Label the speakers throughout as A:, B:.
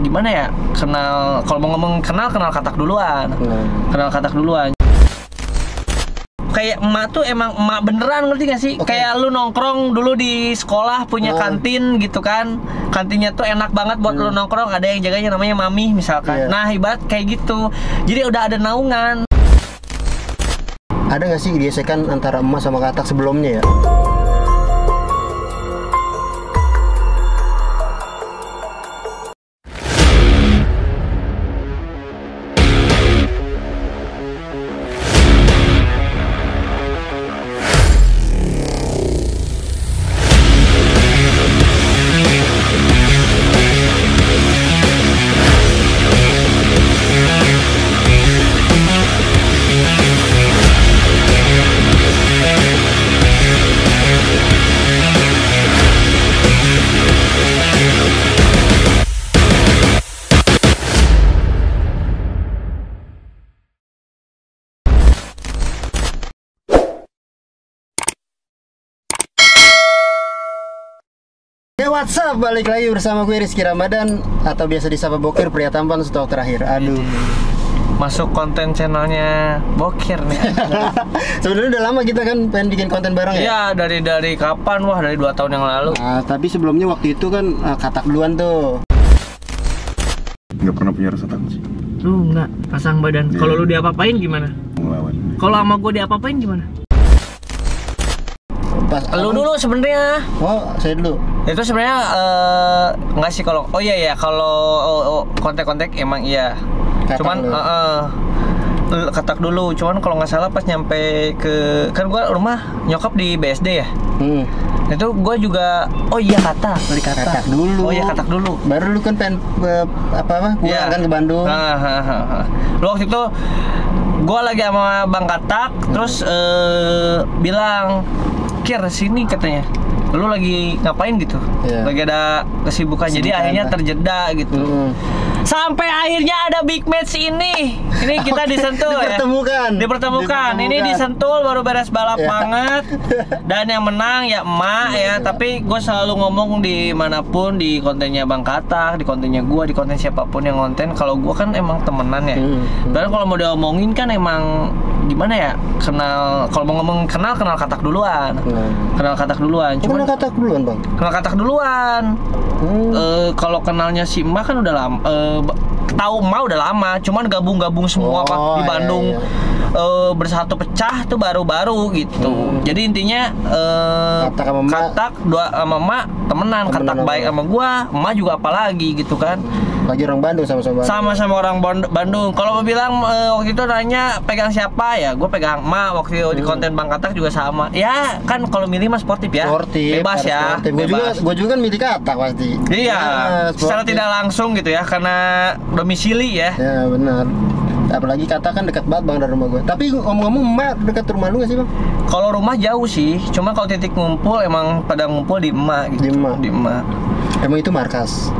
A: gimana ya, kalau mau ngomong kenal katak duluan. Kenal katak duluan. Kayak emak tuh emang emak beneran, ngerti gak sih? Kayak lu nongkrong dulu di sekolah punya kantin gitu kan. Kantinnya tuh enak banget buat lu nongkrong, ada yang jaganya namanya mami misalkan. Nah, ibarat kayak gitu. Jadi udah ada naungan.
B: Ada gak sih gesekan antara emak sama katak sebelumnya ya? What's up? Balik lagi bersama gue Rizky Ramadan, atau biasa disapa Bokir, pria tampan stok terakhir. Aduh,
A: masuk konten channelnya Bokir nih.
B: Sebenarnya udah lama kita kan pengen bikin konten bareng ya?
A: Iya, dari kapan? Wah, dari 2 tahun yang lalu.
B: Nah, tapi sebelumnya waktu itu kan katak duluan tuh.
C: Nggak pernah punya rasa takut sih.
A: Lu nggak pasang badan. Kalau lu diapa-apain gimana?
C: Ngelawan.
A: Kalau sama gue diapa-apain gimana?
B: Pas
A: Lu dulu sebenarnya.
B: Oh, saya dulu.
A: Itu sebenarnya nggak sih kalau kalau kontak-kontak emang iya.
B: Katak
A: Cuman katak dulu. Cuman kalau nggak salah pas nyampe ke, kan gua rumah nyokap di BSD ya. Itu gua juga beli katak
B: dulu.
A: Oh iya, katak dulu.
B: Baru lu kan pengen pulang kan ke Bandung.
A: Lu waktu itu gua lagi sama Bang Katak, terus bilang, "Kir, sini," katanya. Lu lagi ngapain gitu? Lagi ada kesibukan, jadi akhirnya terjeda gitu. Sampai akhirnya ada big match ini. Ini kita disentul ya. Dipertemukan. Ini disentul baru beres balap banget. Dan yang menang ya emak ya. Tapi gue selalu ngomong di manapun, di kontennya Bang Katak, di kontennya gue, di konten siapapun yang konten, kalau gue kan emang temenan ya. Dan kalau mau diomongin kan emang gimana ya, kalau mau ngomong kenal katak duluan. Kenal katak duluan.
B: Cuman katak duluan, Bang.
A: Kenal katak duluan. Kalau kenalnya si emak kan udah lama. Tahu emak udah lama, cuman gabung semua di Bandung. Bersatu pecah tuh baru-baru gitu. Jadi intinya katak dua sama emak temenan, katak baik sama gua, emak juga apalagi gitu kan.
B: Lagi orang Bandung
A: sama orang Bandung. Kalau mau bilang waktu itu nanya pegang siapa ya, gue pegang emak. Waktu di konten Bang Katak juga sama. Ya kan kalau milih mah sportif ya. Bebas ya.
B: Gue juga kan milih katak pasti.
A: Iya. Secara tidak langsung gitu ya, karena domisili ya.
B: Ya benar. Apalagi katak kan dekat banget Bang dari rumah gue. Tapi ngomong-ngomong, emak dekat rumah lu nggak sih Bang?
A: Kalau rumah jauh sih. Cuma kalau titik ngumpul emang pada ngumpul di emak gitu. Di emak.
B: Emang itu markas?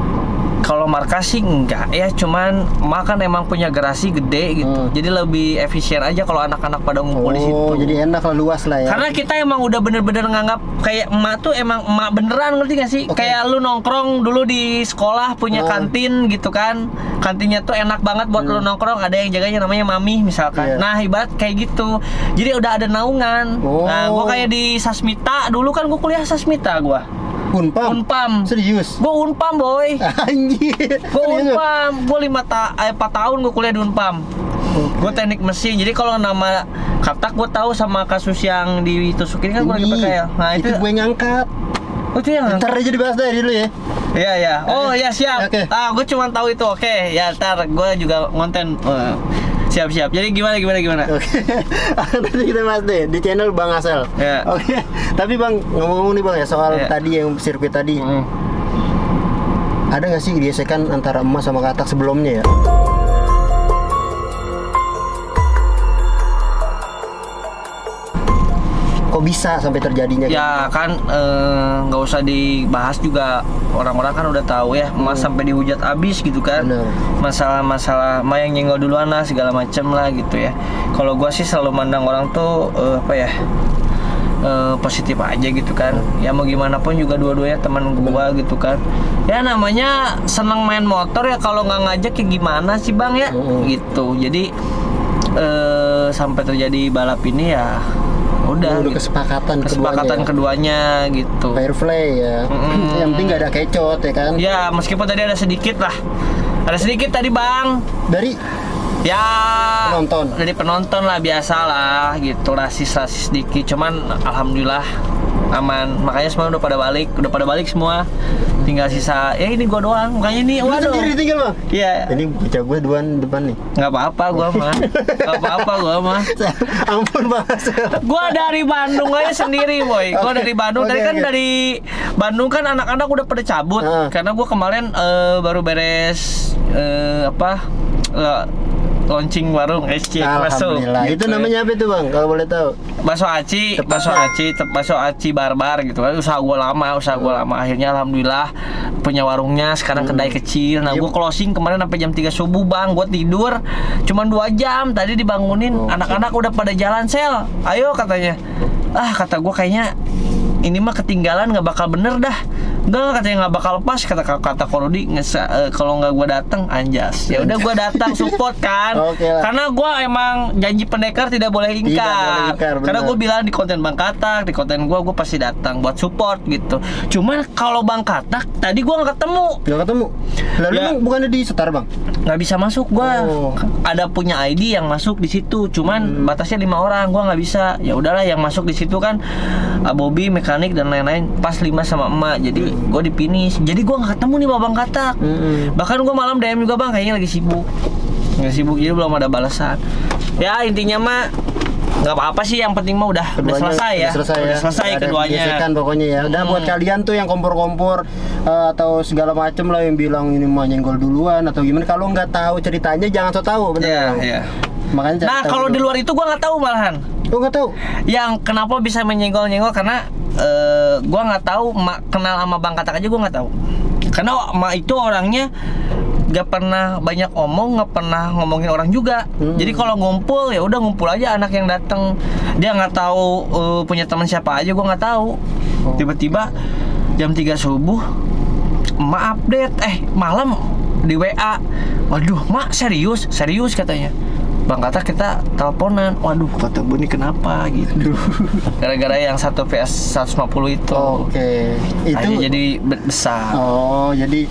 A: Kalau markas sih enggak ya, cuman emak kan emang punya garasi gede gitu. Jadi lebih efisien aja kalau anak-anak pada ngumpul di situ.
B: Oh, jadi enak lah, luas lah ya.
A: Karena kita emang udah bener-bener nganggap kayak emak tuh emang emak beneran, ngerti gak sih? Kayak lu nongkrong dulu di sekolah punya kantin gitu kan. Kantinnya tuh enak banget buat lu nongkrong, ada yang jaganya namanya mami misalkan. Nah, ibarat kayak gitu. Jadi udah ada naungan. Nah, gua kayak di Sasmita, dulu kan gua kuliah Sasmita gua. Unpam.
B: Serius?
A: Gue Unpam, boy.
B: Anjir.
A: Gue Unpam. Gue 4 tahun gue kuliah di Unpam. Gue teknik mesin. Jadi kalau nama katak gue tahu sama kasus yang ditusukin kan gue lagi pakai ya. Nah, itu
B: gue ngangkat.
A: Oh, itu yang
B: ntar aja dibahas dari dulu ya.
A: Iya. Oh, ya siap.
B: Okay.
A: Gue cuma tahu itu. Oke. Ya, ntar gue juga ngonten. Siap. Jadi gimana?
B: Oke. Nanti kita bahas deh di channel Bang Asel.
A: Ya.
B: Oke. Tapi Bang, ngomong-ngomong nih Bang ya soal tadi yang sirkuit tadi. Ada nggak sih gesekan antara emas sama katak sebelumnya ya? Kok bisa sampai terjadinya?
A: Ya kan nggak usah dibahas juga, orang-orang kan udah tahu ya, emas sampai dihujat abis gitu kan. Masalah yang nyenggol duluan lah segala macem lah gitu ya. Kalau gua sih selalu mandang orang tuh positif aja gitu kan. Ya mau gimana pun juga dua-duanya teman gua gitu kan. Ya namanya senang main motor ya, kalau nggak ngajak ya gimana sih bang ya gitu. Jadi sampai terjadi balap ini ya udah gitu. kesepakatan keduanya gitu.
B: Fair play ya. Yang penting nggak ada kecot ya kan.
A: Ya meskipun tadi ada sedikit tadi bang
B: Dari
A: ya
B: penonton.
A: Dari penonton lah, biasa lah gitu, rasis sedikit, cuman alhamdulillah aman. Makanya semua udah pada balik semua, tinggal sisa ini gua doang. Makanya ini
B: Lu
A: waduh
B: sendiri tinggal bang?
A: iya,
B: Ini bocah gue duaan depan nih.
A: nggak apa-apa gua mah
B: Ampun bang.
A: gua dari Bandung aja sendiri boy. Gua dari Bandung tadi kan. Dari Bandung kan anak-anak udah pada cabut karena gua kemarin baru beres launching warung SC Espresso.
B: Alhamdulillah. Itu namanya apa itu bang? Kalau boleh tahu?
A: Bakso aci barbar gitu kan. Usaha gua lama. Akhirnya alhamdulillah punya warungnya sekarang, kedai kecil. Nah, gua closing kemarin sampai jam 3 subuh, Bang. Gua tidur cuman 2 jam. Tadi dibangunin anak-anak udah pada jalan, Sel. Ayo katanya. Kata gua kayaknya ini mah ketinggalan, nggak bakal bener dah. Enggak, katanya nggak bakal pas, kata Korudi. Kalau nggak gue datang anjas. Ya udah gue datang support kan. Karena gue emang janji pendekar tidak boleh ingkar. Karena gue bilang di konten Bang Katak, di konten gue pasti datang buat support gitu. Cuman kalau Bang Katak tadi gue nggak ketemu.
B: Lalu ya, bukannya di setar bang?
A: Nggak bisa masuk gue. Ada punya ID yang masuk di situ. Cuman batasnya 5 orang. Gue nggak bisa. Ya udahlah, yang masuk di situ kan Bobby, mekanik dan lain-lain. Pas 5 sama emak. Jadi gue di finish. Jadi gue nggak ketemu nih Bang Katak. Bahkan gue malam DM juga, Bang, kayaknya lagi sibuk. Jadi belum ada balasan. Ya intinya mah nggak apa-apa sih, yang penting mah udah selesai ya. Udah selesai keduanya.
B: Gesekan pokoknya ya. Udah buat kalian tuh yang kompor-kompor atau segala macem lah yang bilang ini mah nyenggol duluan atau gimana, kalau nggak tahu ceritanya jangan so tahu, benar.
A: Iya.
B: Makanya
A: nah kalau di luar itu gue nggak tahu malahan.
B: Gue nggak tahu.
A: Yang kenapa bisa menyenggol karena gue nggak tahu. Kenal sama Bang Katak aja gue nggak tahu. Karena Mak itu orangnya nggak pernah banyak omong, nggak pernah ngomongin orang juga. Jadi kalau ngumpul ya udah ngumpul aja anak yang datang. Dia nggak tahu punya teman siapa aja, gue nggak tahu. Tiba-tiba jam 3 subuh Mak update malam di WA. Waduh, Mak serius katanya. Bang Katak kita teleponan. Waduh, kata gue ini kenapa gitu. Gara-gara yang 1 vs 150 itu. Itu jadi besar.
B: Jadi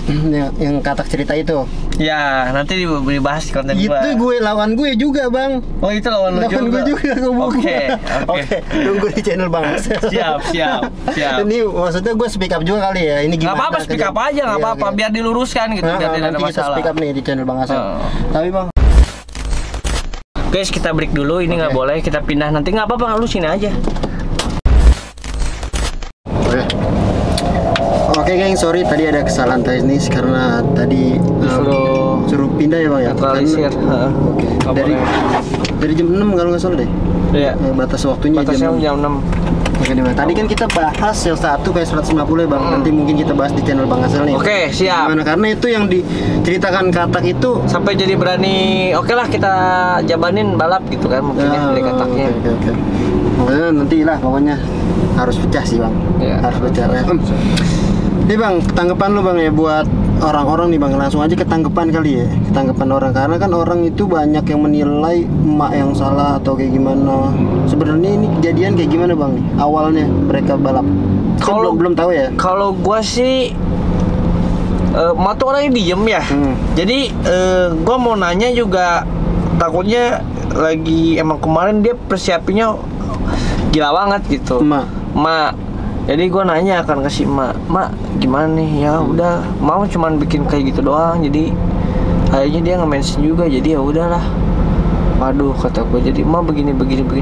B: yang Katak cerita itu.
A: Ya, nanti dibahas di konten gue.
B: Itu gue lawan gue juga, Bang.
A: Oh, itu lawan lu juga.
B: Gue juga.
A: Oke.
B: Tunggu di channel Bang.
A: Siap.
B: Ini maksudnya gue speak up juga kali ya. Ini gimana?
A: Gak apa-apa, speak up aja, gak apa-apa. Biar diluruskan gitu, biar tidak ada masalah.
B: Kita speak up nih di channel Bang Asal. Tapi Bang,
A: guys, kita break dulu. Ini nggak boleh, kita pindah nanti. Nggak apa-apa, lu sini aja.
B: Oke geng, sorry tadi ada kesalahan teknis karena tadi suruh pindah ya Bang ya.
A: Netralisir.
B: Dari jam 6 kalau nggak salah deh.
A: Iya.
B: Batas waktunya
A: jam 6.
B: Oke, tadi kan kita bahas yang 1 vs 150 ya Bang. Nanti mungkin kita bahas di channel Bang Asal nih.
A: Oke, siap.
B: Gimana? Karena itu yang diceritakan Katak itu
A: sampai jadi berani. Oke lah, kita jabanin balap gitu kan mungkin ya dari Kataknya.
B: Oke. Pokoknya nanti lah, pokoknya harus pecah sih Bang.
A: Ya,
B: harus pecah ya. Nih Bang, ketangkepan lu Bang ya buat orang-orang nih Bang, langsung aja ketangkepan kali ya. Ketangkepan orang, karena kan orang itu banyak yang menilai emak yang salah atau kayak gimana. Sebenarnya ini kejadian kayak gimana Bang nih awalnya mereka balap? Kalau belum tahu ya.
A: Kalau gua sih emak tuh orangnya diem ya. Jadi gua mau nanya juga takutnya lagi emang kemarin dia persiapinya gila banget gitu. Mak. Jadi gue nanya akan kasih Mak gimana nih? Ya udah, mau cuman bikin kayak gitu doang. Jadi akhirnya dia nge-mention juga. Jadi ya udahlah. Waduh, kata gue, jadi Mak begini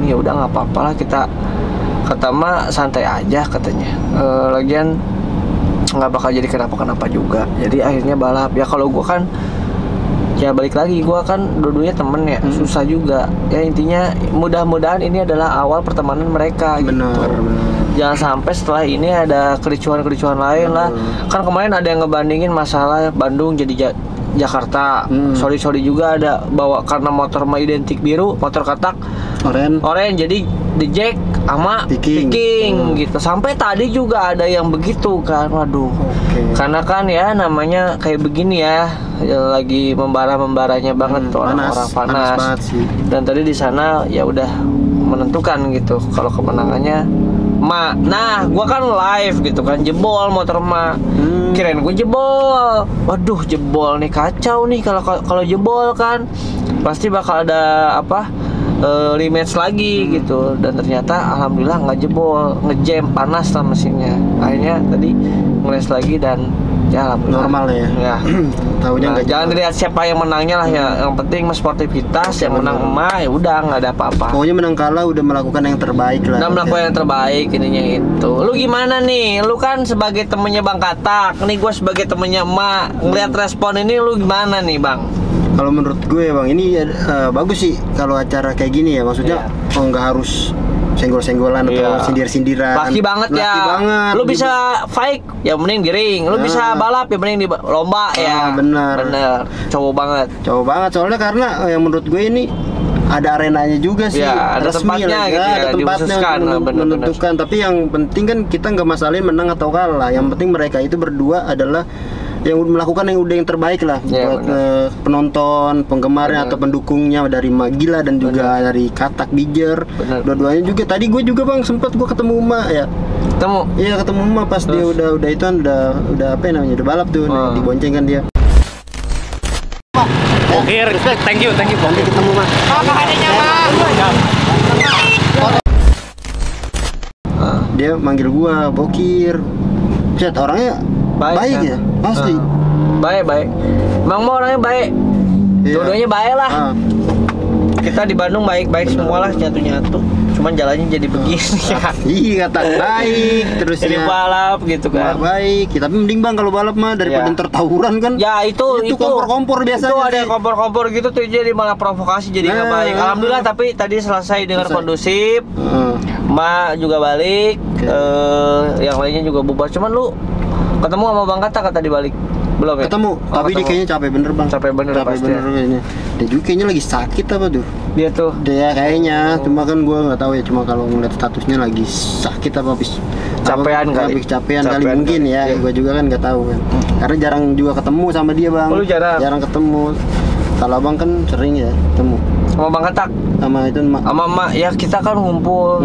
A: ya udah nggak apa-apa lah, kata Mak santai aja katanya. Lagian nggak bakal jadi kenapa juga. Jadi akhirnya balap. Ya kalau gue kan ya balik lagi, gue kan dua-duanya temen ya, susah juga. Ya intinya mudah-mudahan ini adalah awal pertemanan mereka.
B: Benar.
A: Jangan sampai setelah ini ada kericuhan lain lah. Kan kemarin ada yang ngebandingin masalah Bandung jadi Jakarta. Sorry juga ada bawa karena motor mah identik biru, motor Katak oren. Jadi di Jack sama
B: Viking.
A: gitu. Sampai tadi juga ada yang begitu kan. Waduh.
B: Oke.
A: Karena kan ya namanya kayak begini ya lagi membara-membaranya banget tuh orang-orang panas.
B: banget sih.
A: Dan tadi di sana ya udah menentukan gitu kalau kemenangannya Ma. Nah, gua kan live gitu kan, jebol motor Ma. Kirain gua jebol. Waduh, jebol nih, kacau nih kalau jebol kan. Pasti bakal ada apa? Rematch lagi gitu. Dan ternyata alhamdulillah nggak jebol, ngejam, panas lah mesinnya. Akhirnya tadi ngeles lagi dan ya alhamdulillah.
B: Normal ya. Tahunya
A: Nah,
B: nggak
A: jangan dilihat siapa yang menangnya lah ya. Yang penting mah sportivitas, yang menang emak ya udah nggak ada apa-apa.
B: Pokoknya menang kalah udah melakukan yang terbaik lah.
A: Udah melakukan yang terbaik ininya itu. Lu gimana nih? Lu kan sebagai temennya Bang Katak, nih gue sebagai temennya emak. Ngeliat respon ini lu gimana nih Bang?
B: Kalau menurut gue Bang, ini bagus sih kalau acara kayak gini ya. Maksudnya nggak harus senggol-senggolan atau sindir-sindiran.
A: Laki banget ya.
B: Laki banget.
A: Lu bisa fight, ya mending di ring. Lu bisa balap, ya mending di lomba ya.
B: Bener.
A: Cowok banget.
B: Cowok banget soalnya karena yang menurut gue ini ada arenanya juga sih,
A: ya, ada
B: resmi
A: tempatnya
B: lah,
A: gitu ya,
B: ada tempatnya untuk menentukan. Tapi yang penting kan kita nggak masalahin menang atau kalah. Yang penting mereka itu berdua adalah yang melakukan yang udah yang terbaik lah buat penonton, penggemarnya atau pendukungnya dari Magila dan juga dari Katak Bijer. Dua-duanya juga. Tadi gue juga Bang sempat gue ketemu Emak ya. Iya ketemu Emak pas dia udah itu kan udah apa namanya udah balap tuh dibonceng kan dia.
A: Oke, thank you.
B: Nanti ketemu Mak. Dia manggil gua Bokir. Set orangnya baik ya, pasti.
A: Baik. Emang mau orangnya baik. Dua-duanya baik lah. Kita di Bandung baik-baik semua lah, nyatu-nyatu. Cuman jalannya jadi begini ya.
B: Iya kata baik terus
A: jadi balap gitu kan.
B: Baik, tapi mending Bang kalau balap mah daripada ntar tawuran kan.
A: Ya itu
B: kompor-kompor biasanya.
A: Itu ada kompor-kompor gitu tuh jadi malah provokasi jadi nggak baik. Alhamdulillah tapi tadi selesai dengan kondusif. Mbak juga balik, yang lainnya juga bubar. Cuman lu ketemu sama Bang Katak kata dibalik? Belum ya?
B: Ketemu, tapi dia kayaknya capek bener Bang.
A: Capek bener
B: kayaknya. Dia juga kayaknya lagi sakit apa tuh? Dia kayaknya, cuma kan gue nggak tahu ya. Cuma kalau ngeliat statusnya lagi sakit apa habis
A: capean
B: kali mungkin ya. Gue juga kan nggak tahu kan. Karena jarang juga ketemu sama dia Bang.
A: Lu
B: jarang ketemu. Kalau Abang kan sering ya ketemu.
A: Sama Bang Katak?
B: Sama itu Mak.
A: Sama Mak ya kita kan ngumpul.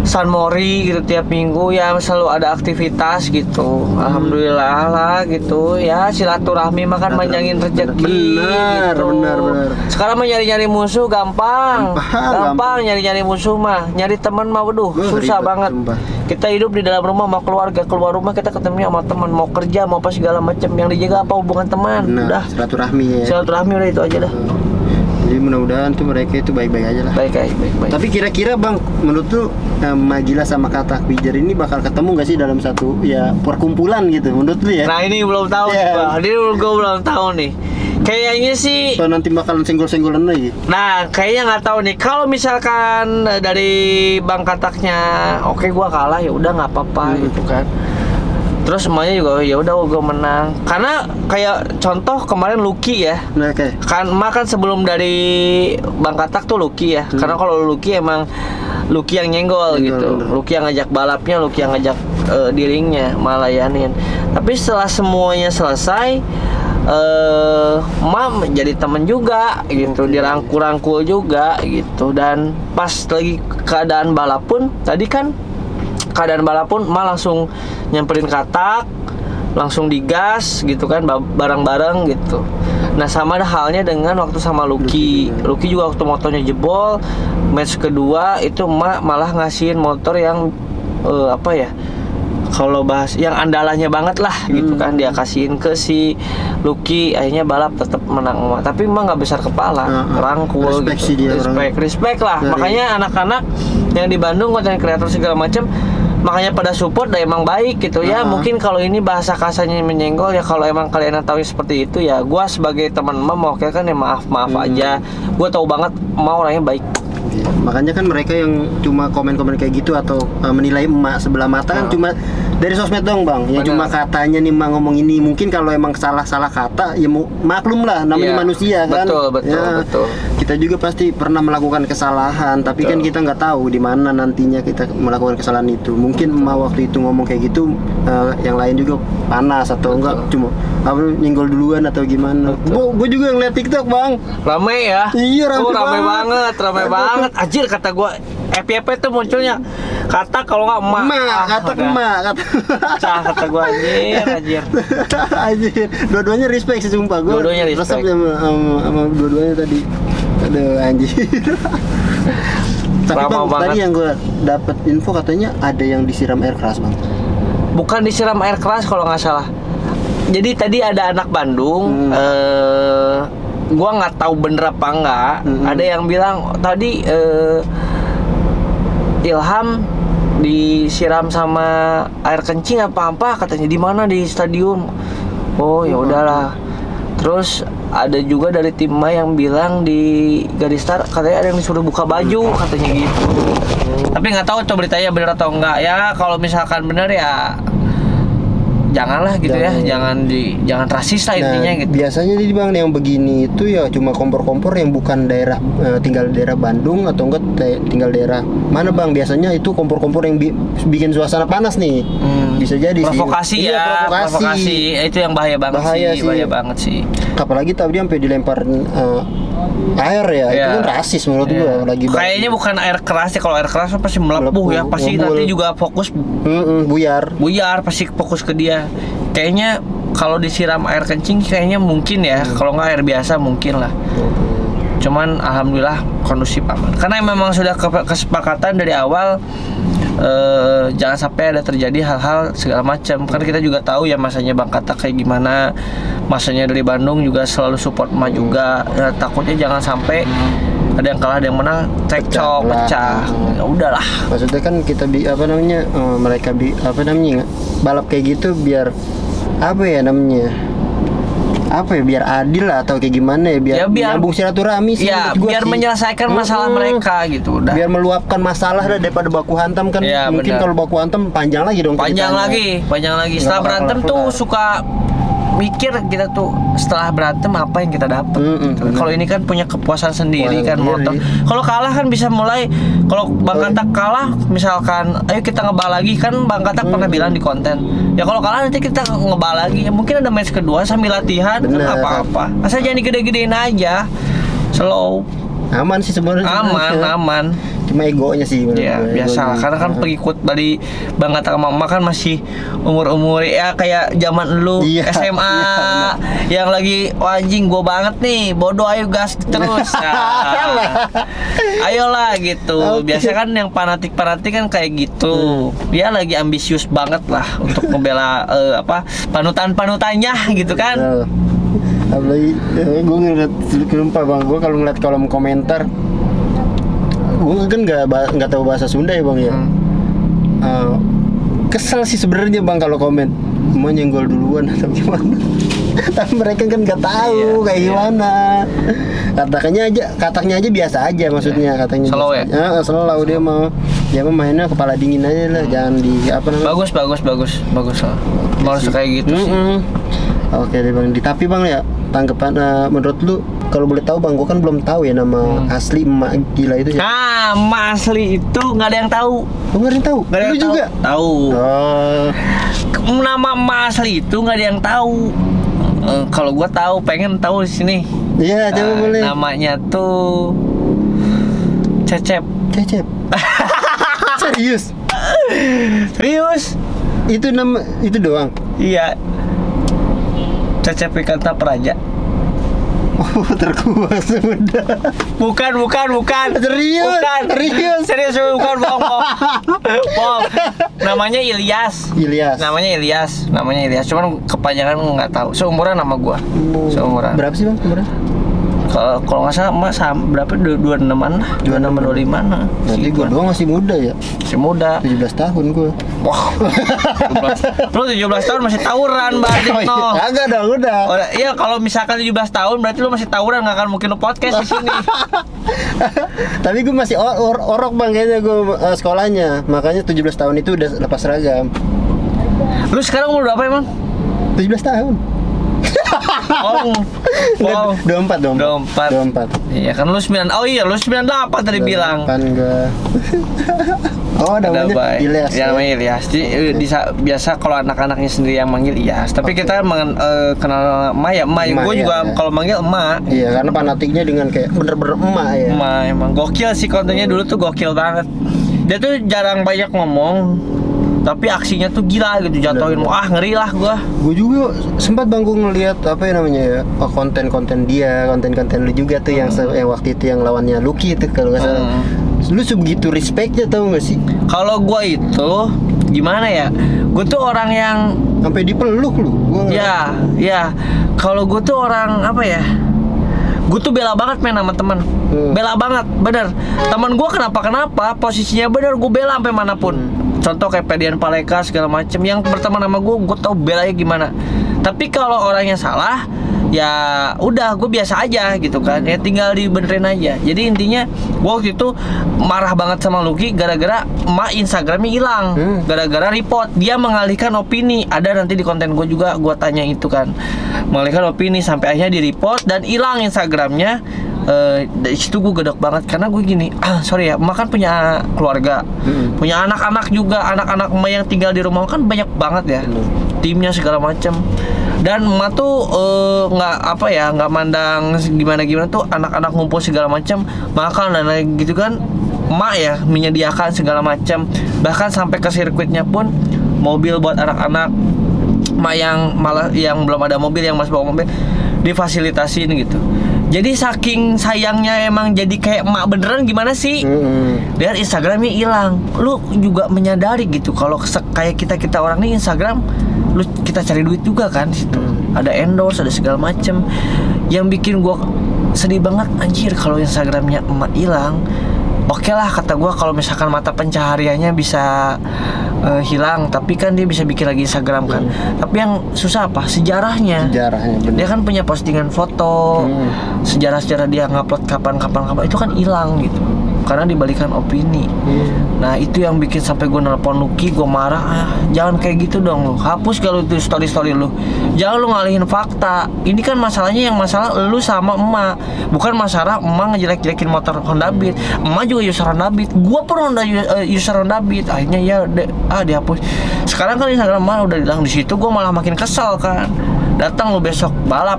A: San Mori gitu tiap minggu ya selalu ada aktivitas gitu. Alhamdulillah lah gitu ya, silaturahmi makan manjangin rezeki.
B: Benar.
A: Sekarang mah nyari-nyari musuh gampang nyari-nyari musuh mah, nyari teman mah waduh susah banget. Kita hidup di dalam rumah, mau keluar rumah kita ketemunya sama teman, mau kerja mau apa segala macam, yang dijaga apa hubungan teman. Udah
B: silaturahmi udah
A: itu aja dah.
B: Jadi mudah-mudahan tuh mereka itu baik-baik aja lah. Baik. Tapi kira-kira Bang, menurut tuh Magila sama Katak Bijer ini bakal ketemu nggak sih dalam satu ya perkumpulan gitu? Menurut lu ya?
A: Nah ini belum tahu nih Bang. Gue belum tahu nih. Kayaknya sih.
B: Atau nanti bakalan senggol-senggolan lagi?
A: Nah kayaknya nggak tahu nih. Kalau misalkan dari Bang Kataknya, oke gua kalah ya udah nggak apa-apa gitu kan. Terus semuanya juga ya udah gue menang. Karena kayak contoh kemarin Lucky ya. Kan sebelum dari Bang Katak tuh Lucky ya. Karena kalau Lucky emang Lucky yang nyenggol gitu. Lucky yang ngajak balapnya, Lucky yang ngajak diringnya, malah layanin. Tapi setelah semuanya selesai, Mam jadi temen juga gitu, dirangkul-rangkul juga gitu. Dan pas lagi keadaan balap pun tadi kan Ma langsung nyamperin Katak, langsung digas gitu kan, bareng-bareng gitu. Nah sama halnya dengan waktu sama Lucky juga waktu motornya jebol, match kedua itu Ma malah ngasihin motor yang apa ya, kalau bahas yang andalannya banget lah gitu kan, dia kasihin ke si Lucky, akhirnya balap tetap menang Ma. Tapi Ma nggak besar kepala, rangkul gitu. Respect lah. Makanya anak-anak yang di Bandung konten kreator segala macam makanya pada support dan emang baik gitu ya. Mungkin kalau ini bahasa kasarnya menyenggol ya, kalau emang kalian tahu seperti itu ya, gua sebagai teman Ma mau kan ya maaf aja. Gua tahu banget Ma orangnya baik.
B: Makanya kan mereka yang cuma komen-komen kayak gitu atau menilai emak sebelah mata kan Dari sosmed dong bang, ya
A: Benar.
B: cuma katanya nih Mak ngomong ini. Mungkin kalau emang salah kata, ya maklum lah, namanya
A: Iya,
B: manusia kan.
A: betul.
B: Kita juga pasti pernah melakukan kesalahan, tapi kan kita nggak tahu di mana nantinya kita melakukan kesalahan itu. Mungkin Mak waktu itu ngomong kayak gitu, yang lain juga panas atau enggak cuma nyenggol duluan atau gimana. Gue juga ngeliat TikTok bang.
A: Rame ya?
B: Iya, rame
A: banget. Anjir kata gua FYP tuh munculnya kata kalau nggak emak.
B: Kata emak.
A: Cah kata gua anjir.
B: Anjir. Dua-duanya respect sih sumpah. Gua
A: Dua-duanya respect.
B: resep sama dua-duanya tadi. Aduh anjir. Tapi bang, tadi yang gue dapat info katanya ada yang disiram air keras bang.
A: Bukan disiram air keras kalau nggak salah. Jadi tadi ada anak Bandung, gua nggak tahu bener apa enggak. Ada yang bilang tadi Ilham disiram sama air kencing apa katanya, di mana di stadion. Oh ya udahlah. Terus ada juga dari tim yang bilang di Garistar katanya ada yang disuruh buka baju katanya gitu. Tapi nggak tahu tuh beritanya benar atau enggak ya. Kalau misalkan benar ya janganlah gitu ya, jangan rasis lah intinya gitu.
B: Biasanya nih bang yang begini itu ya cuma kompor-kompor yang bukan daerah tinggal daerah Bandung atau enggak tinggal daerah mana bang, biasanya itu kompor-kompor yang bikin suasana panas nih. Bisa jadi
A: provokasi
B: sih.
A: Ya, provokasi itu yang bahaya banget sih. Bahaya banget sih.
B: Apalagi tadi sampai dilempar air ya, itu kan rasis menurut gua lagi.
A: Kayaknya bukan air keras ya, kalau air keras pasti melepuh ya, pasti
B: ngobul.
A: nanti juga fokus buyar pasti fokus ke dia. Kayaknya kalau disiram air kencing kayaknya mungkin ya, kalau nggak air biasa mungkin lah. Cuman alhamdulillah kondusif aman. Karena memang sudah kesepakatan dari awal jangan sampai ada terjadi hal-hal segala macam. Karena kita juga tahu ya masanya Bang Katak kayak gimana. Masanya dari Bandung juga selalu support emak juga. Ya, takutnya jangan sampai ada yang kalah, ada yang menang, cekcok, pecah. Ya udahlah.
B: Maksudnya kan kita mereka balap kayak gitu biar biar adil lah atau kayak gimana ya, biar nyambung silaturahmi sih.
A: Ya, biar menyelesaikan masalah mereka gitu udah.
B: Biar meluapkan masalah daripada baku hantam kan.
A: Ya,
B: mungkin kalau baku hantam panjang lagi dong.
A: Panjang lagi. Setelah berantem tuh suka mikir kita tuh setelah berantem apa yang kita dapat. Kalau ini kan punya kepuasan sendiri kan motor. Kalau kalah kan bisa mulai, kalau Bang Katak kalah misalkan ayo kita ngebal lagi kan, Bang Katak pernah bilang di konten. Ya kalau kalah nanti kita ngebal lagi. Ya mungkin ada match kedua sambil latihan kan apa-apa. Asal jangan digede-gedein aja. Slow.
B: Aman sih sebenarnya.
A: Aman.
B: Cuma egonya sih.
A: Ya biasa lah, karena kan pengikut dari Bang Katak sama Mama kan masih umur ya kayak zaman lu SMA yang lagi anjing gua banget nih, bodoh ayo gas terus. Ayolah gitu. Biasa kan yang fanatik kan kayak gitu. Dia lagi ambisius banget lah untuk membela panutannya gitu kan.
B: Apalagi gue ngeliat lupa bang, gue kalau ngeliat kolom komentar, gue kan nggak tahu bahasa Sunda ya bang ya. Kesel sih sebenarnya bang kalau komen mau nyenggol duluan atau gimana. Tapi mereka kan nggak tahu kayak gimana. Kataknya aja biasa aja maksudnya katanya.
A: Slow ya?
B: Slow dia mau mainnya kepala dingin aja lah, jangan di apa namanya. Bagus lah.
A: Mau kayak gitu sih.
B: Oke deh bang, tapi bang ya tanggapan menurut lu kalau boleh tahu bang, gua kan belum tahu ya nama asli emak gila itu ya.
A: Emak asli itu nggak ada yang tahu.
B: Nggak ada yang tahu.
A: Lu juga tahu. Nama emak asli itu nggak ada yang tahu. Kalau gua tahu, pengen tahu di sini.
B: Iya, coba boleh.
A: Namanya tuh Cecep.
B: Serius? Itu nama itu doang.
A: Iya. Cecep ikan praja.
B: Oh, terkuat sudah.
A: Bukan. Serius bukan bohong. Namanya Ilyas. Namanya Ilyas. Cuman kepanjangan nggak tahu. Seumuran sama gua. Seumuran.
B: Berapa sih bang umurnya?
A: Kalau nggak salah emak berapa 26-an lah. 26 25-an.
B: Nanti gua doang masih muda ya.
A: Masih muda.
B: 17 tahun gua.
A: Wah. 17. Lu 17 tahun masih tawuran berarti no.
B: Agak dong udah.
A: Iya, kalau misalkan 17 tahun berarti lu masih tawuran, nggak akan mungkin lu podcast di sini.
B: Tapi gue masih orok bang kayaknya gue sekolahnya. Makanya 17 tahun itu udah lepas seragam.
A: Lu sekarang umur berapa emang?
B: 17 tahun.
A: Oh, wow.
B: 24.
A: Iya kan lu 9. Oh iya, lu 98 tadi bilang.
B: 98 gua. Oh, namanya Ilyas.
A: Ya, namanya Ilyas. Biasa kalau anak-anaknya sendiri yang manggil Ilyas. Tapi kita kenal Emak ya. Gue juga kalau manggil Emak.
B: Iya, karena fanatiknya dengan kayak bener-bener emak ya.
A: Emak emang gokil sih, kontennya dulu tuh gokil banget. Dia tuh jarang banyak ngomong, tapi aksinya tuh gila gitu, jatuhin. Wah, ngeri lah gua.
B: Gue juga sempat bang gue ngeliat apa ya namanya ya, konten-konten dia, konten-konten lu juga tuh yang waktu itu yang lawannya Lucky itu kalau nggak salah. Lu sebegitu respectnya tau gak sih?
A: Kalau gua itu gimana ya? Gue tuh orang yang
B: sampai dipeluk lu.
A: Ya. Kalau gue tuh orang apa ya? Gue tuh bela banget main sama temen. Bela banget, bener. Temen gue kenapa posisinya bener, gue bela sampai manapun. Contoh kayak Pedian Paleka segala macem, yang berteman sama gue tau belanya gimana. Tapi kalau orangnya salah, ya udah gue biasa aja gitu kan, ya tinggal dibenerin aja. Jadi intinya gue waktu itu marah banget sama Lucky gara-gara emak Instagramnya hilang, gara-gara report. Dia mengalihkan opini, ada nanti di konten gue juga gue tanya itu kan, mengalihkan opini sampai akhirnya di report dan hilang Instagramnya. Dari situ gue gedek banget karena gue gini, sorry ya, emak kan punya keluarga, punya anak-anak juga, anak-anak emak yang tinggal di rumah kan banyak banget ya, timnya segala macam. Dan emak tuh nggak mandang gimana tuh anak-anak ngumpul segala macam, makan dan lain gitu kan. Emak ya menyediakan segala macam, bahkan sampai ke sirkuitnya pun mobil buat anak-anak. Emak yang belum ada mobil, yang masih bawa mobil, difasilitasin gitu. Jadi saking sayangnya emang jadi kayak emak beneran gimana sih? Lihat Instagramnya hilang. Lu juga menyadari gitu kalau kayak kita orang nih Instagram, kita cari duit juga kan situ. Ada endorse, ada segala macem. Yang bikin gua sedih banget, anjir, kalau Instagramnya emak hilang. Oke lah kata gua, kalau misalkan mata pencahariannya bisa hilang, tapi kan dia bisa bikin lagi Instagram kan. Tapi yang susah apa? Sejarahnya bener. Dia kan punya postingan foto, sejarah-sejarah dia ngupload kapan itu kan hilang gitu, karena dibalikan opini. Nah itu yang bikin sampai gue nelpon Lucky, gue marah. Jangan kayak gitu dong lu, hapus kalau itu story lu, jangan lu ngalihin fakta. Ini kan masalahnya yang masalah lu sama emak, bukan masalah emak ngejelek-jelekin motor Honda Beat. Emak juga user Honda Beat, gue pun user Honda Beat. Akhirnya ya dihapus. Sekarang kan Instagram emak udah hilang. Di situ gue malah makin kesel kan. Datang lu besok balap,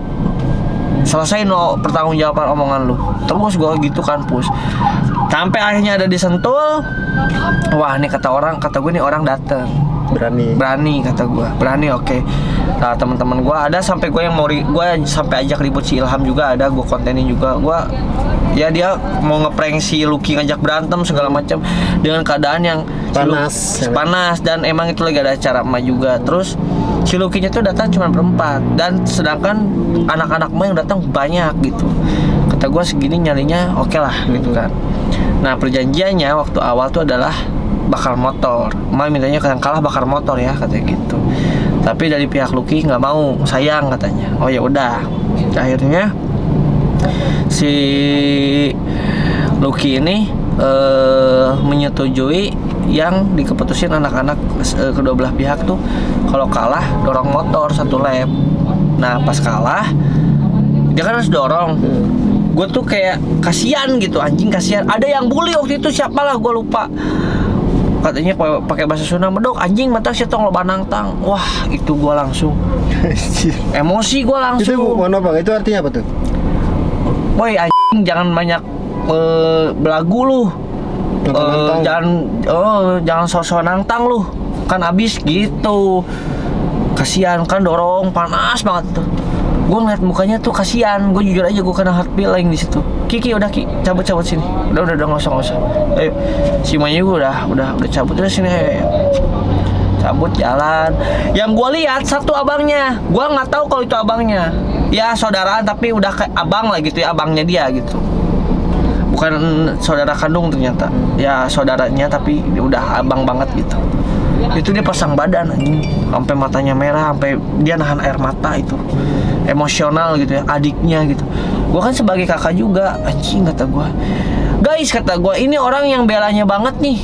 A: selesai pertanggungjawaban omongan lu. Terus gue gitu kan push. Sampai akhirnya ada di Sentul. Wah, nih kata gue nih orang dateng. Berani kata gue. Berani, oke. Nah, teman-teman gue ada, sampai gue yang mau gue sampai ajak ribut si Ilham juga ada, gue kontenin juga. Gue ya dia mau ngeprank si Lucky, ngajak berantem segala macam dengan keadaan yang panas dan emang itu lagi ada acara emak juga. Terus si Lucky-nya tuh datang cuma berempat, dan sedangkan anak-anak emak yang datang banyak gitu. Kata gue segini nyalinya oke lah gitu kan. Nah perjanjiannya waktu awal tuh adalah bakar motor. Emak mintanya yang kalah bakar motor ya katanya gitu. Tapi dari pihak Lucky nggak mau, sayang katanya. Oh ya udah. Akhirnya si Lucky ini menyetujui yang dikeputusin anak-anak kedua belah pihak tuh kalau kalah dorong motor 1 lap. Nah pas kalah dia kan harus dorong. Gue tuh kayak kasihan gitu, anjing kasihan. Ada yang bully waktu itu, siapa lah gue lupa. Katanya pakai bahasa Sunda, medok anjing mata si tong loba nangtang. Wah itu gue langsung emosi, gue langsung.
B: Itu mana bang? Itu artinya apa tuh?
A: Woi anjing, jangan banyak belagu lu. Jangan sok-sok nangtang lu. Kan abis gitu. Kasihan kan, dorong panas banget tuh. Gue ngeliat mukanya tuh kasihan. Gue jujur aja gue kena heart feeling di situ. Ki udah Ki, cabut sini. Udah nggak usah. Ayo, si Manyu udah cabut udah sini. Ayo. Cabut jalan. Yang gue lihat satu abangnya. Gue nggak tahu kalau itu abangnya. Ya saudaraan tapi udah kayak abang lah gitu ya, abangnya dia gitu. Bukan saudara kandung ternyata. Ya saudaranya tapi udah abang banget gitu. Itu dia pasang badan anjing, sampai matanya merah, sampai dia nahan air mata itu. Emosional gitu ya, adiknya gitu. Gua kan sebagai kakak juga, anjing kata gua. Guys, kata gue, ini orang yang belanya banget nih.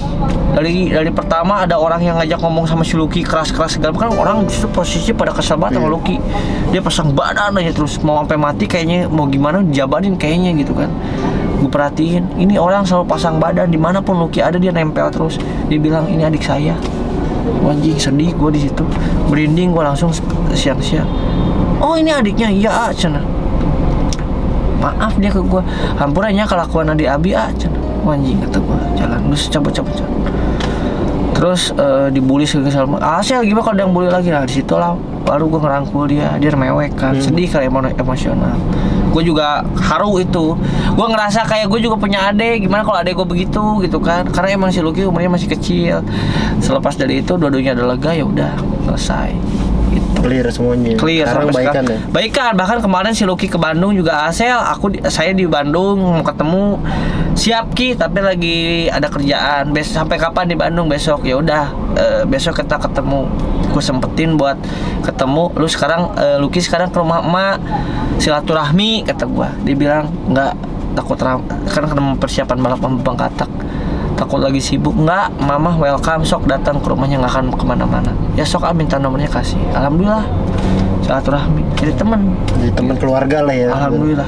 A: Dari pertama ada orang yang ngajak ngomong sama si Lucky keras-keras segala, kan orang justru posisi pada kesel banget sama Lucky. Dia pasang badan aja terus, mau sampai mati kayaknya, mau gimana dijabanin kayaknya gitu kan. Gue perhatiin, ini orang selalu pasang badan, dimanapun Lucky ada dia nempel terus. Dia bilang ini adik saya. Anjing, sedih gue di situ, merinding gue langsung siang-siang. Oh ini adiknya, iya cina. Maaf dia ke gue, hampurannya kelakuan adik Abi cina. Anjing kata gue, jalan terus cabut. Terus dibully segala macam. Gimana kalau ada yang bully lagi? Nah di situ lah baru gue ngerangkul dia mewek kan, sedih kali emosional. Gue juga haru itu. Gue ngerasa kayak gue juga punya adik. Gimana kalau adik gue begitu gitu kan? Karena emang si Lucky umurnya masih kecil. Selepas dari itu dua-duanya ada lega, ya udah selesai. Gitu.
B: Clear semuanya.
A: Clear.
B: Sekarang baikan ya.
A: Baikan. Bahkan kemarin si Lucky ke Bandung juga Asel. Saya di Bandung mau ketemu. Siap Ki, tapi lagi ada kerjaan. Sampai kapan di Bandung besok? Ya udah, besok kita ketemu. Gue sempetin buat ketemu. Lu sekarang Lucky sekarang ke rumah emak silaturahmi kata gue. Dia bilang nggak, takut kan kena persiapan balap Bang Katak, takut lagi sibuk. Nggak, mama welcome, sok datang ke rumahnya, nggak akan kemana-mana. Ya sok minta nomornya kasih. Alhamdulillah silaturahmi jadi teman keluarga lah ya. Alhamdulillah.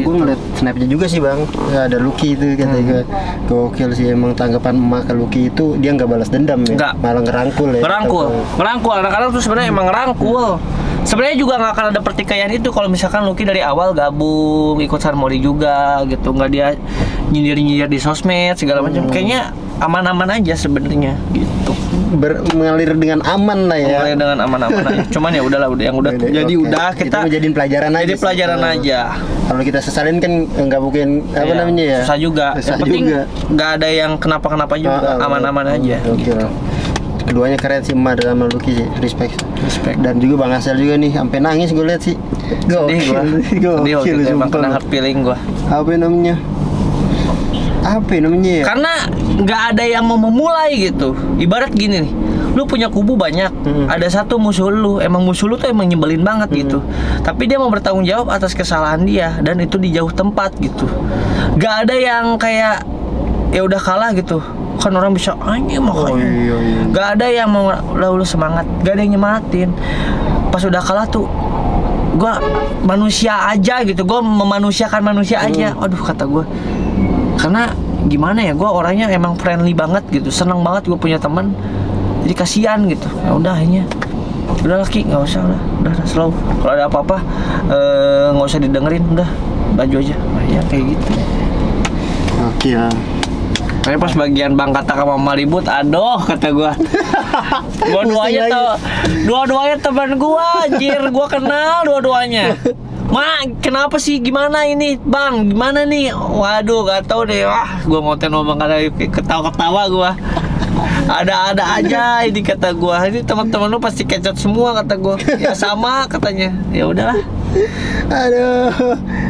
B: Gue ngeliat snapnya juga sih bang, ada Lucky itu katanya gokil sih emang. Tanggapan emak ke Lucky itu dia nggak balas dendam ya.
A: Nggak.
B: Malah ngerangkul ya.
A: Ngerangkul anak-anak tuh sebenarnya emang ngerangkul. Sebenarnya juga nggak akan ada pertikaian itu kalau misalkan Lucky dari awal gabung ikut Sarmoli juga gitu, nggak dia nyindir di sosmed segala macam. Kayaknya aman-aman aja sebenarnya gitu.
B: Mengalir dengan aman lah ya.
A: Mengalir dengan aman-aman aja. Cuman ya udahlah, yang udah jadi okay. Udah kita
B: jadiin pelajaran aja.
A: Jadi pelajaran aja.
B: Kalau kita sesalin kan nggak mungkin apa namanya ya.
A: Susah juga. Yang penting nggak ada yang kenapa-kenapa juga, aman-aman aja.
B: Oke. Gitu. Keduanya keren sih, Emak sama Lucky sih, respect. Dan juga Bang Asel juga nih, sampai nangis gue lihat sih.
A: Gokil, emang kena hard feeling gue.
B: Apa namanya ya?
A: Karena nggak ada yang mau memulai gitu. Ibarat gini nih, lu punya kubu banyak, ada satu musuh lu, emang musuh lu tuh emang nyebelin banget gitu. Tapi dia mau bertanggung jawab atas kesalahan dia, dan itu di jauh tempat gitu. Gak ada yang kayak ya udah kalah gitu. Kan orang bisa anjing makanya. Gak ada yang mau lu semangat, gak ada yang nyemangatin. Pas udah kalah tuh gua manusia aja gitu, gua memanusiakan manusia aja. Aduh kata gua, karena gimana ya, gue orangnya emang friendly banget gitu, seneng banget gue punya teman, jadi kasihan gitu. Ya udah akhirnya udah Lucky nggak usah lah, udah slow. Kalau ada apa-apa nggak usah didengerin, udah baju aja. Nah, ya kayak gitu.
B: Oke ya.
A: Tapi pas bagian Bang Katak sama Mama ribut, aduh kata gue, dua-duanya teman gue, anjir, gue kenal dua-duanya. Mak, kenapa sih? Gimana ini, Bang? Gimana nih? Waduh, gak tau deh. Wah, gue ngoten ngomong karena ketawa-ketawa gue. Ada-ada aja ini kata gue. Ini teman-teman lu pasti kecot semua kata gue. Ya sama katanya. Ya udahlah.
B: Aduh.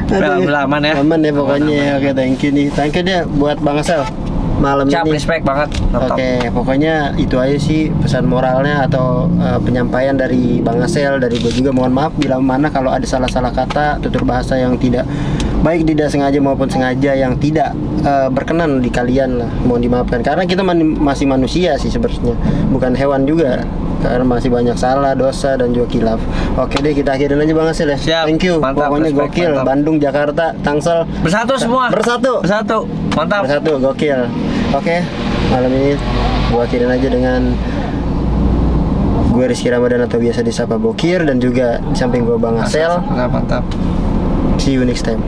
A: Alhamdulillah aman ya.
B: Aman ya pokoknya. Oke, thank you nih. Thank you dia buat Bang Asel malam ini.
A: Respect banget.
B: Oke, pokoknya itu aja sih pesan moralnya atau penyampaian dari Bang Asel, dari gue juga. Mohon maaf bila mana kalau ada salah-salah kata, tutur bahasa yang tidak baik, tidak sengaja maupun sengaja yang tidak berkenan di kalian lah, mohon dimaafkan. Karena kita masih manusia sih sebenarnya, bukan hewan juga. Karena masih banyak salah, dosa dan juga khilaf. Oke deh, kita akhirin aja Bang Asel ya.
A: Siap.
B: Thank you.
A: Mantap,
B: pokoknya
A: respect,
B: gokil.
A: mantap.
B: Bandung, Jakarta, Tangsel
A: Bersatu semua.
B: Bersatu.
A: Mantap.
B: Bersatu, gokil. Oke, malam ini gua akhirin aja dengan gue Rizky Ramadan atau biasa disapa Bokir, dan juga di samping gua Bang Asel.
A: Mantap.
B: See you next time.